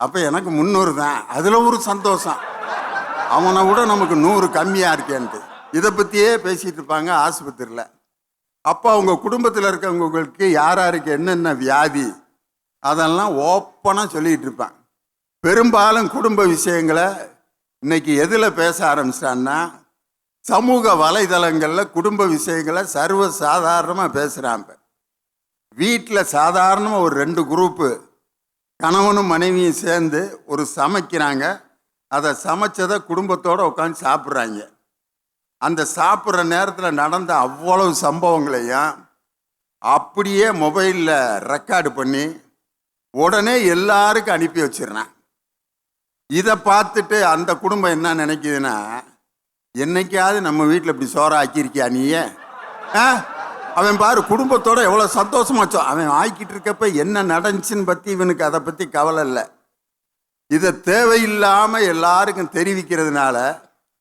அப்போ எனக்கு 300 தான். அதில் ஒரு சந்தோஷம், அவனை விட நமக்கு 100 கம்மியாக இருக்கேன்ட்டு. இதை பற்றியே பேசிகிட்டு இருப்பாங்க ஆஸ்பத்திரியில். அப்போ அவங்க குடும்பத்தில் இருக்கவங்களுக்கு யார் யாருக்கு என்னென்ன வியாதி அதெல்லாம் ஓப்பனாக சொல்லிகிட்டு இருப்பாங்க. பெரும்பாலும் குடும்ப விஷயங்களை இன்னைக்கு எதில் பேச ஆரம்பிச்சிட்டான்னா, சமூக வலைதளங்களில் குடும்ப விஷயங்களை சர்வ சாதாரணமாக பேசுகிறாங்க. வீட்டில் சாதாரணமாக ஒரு 2 குரூப்பு கணவனும் மனைவியும் சேர்ந்து ஒரு சமைக்கிறாங்க. அதை சமைச்சதை குடும்பத்தோடு உட்காந்து சாப்பிட்றாங்க. அந்த சாப்பிட்ற நேரத்தில் நடந்த அவ்வளவு சம்பவங்களையும் அப்படியே மொபைலில் ரெக்கார்டு பண்ணி உடனே எல்லாருக்கும் அனுப்பி வச்சிடுறேன். இதை பார்த்துட்டு அந்த குடும்பம் என்ன நினைக்குதுன்னா, என்னைக்காவது நம்ம வீட்டில் இப்படி சோற ஆக்கியிருக்கியா நீயே? அவன் பாரு குடும்பத்தோட எவ்வளோ சந்தோஷமாச்சோ, அவன் ஆக்கிட்டு இருக்கப்ப என்ன நடந்துச்சுன்னு பற்றி இவனுக்கு அதை பற்றி கவலை இல்லை. இதை தேவையில்லாமல் எல்லாருக்கும் தெரிவிக்கிறதுனால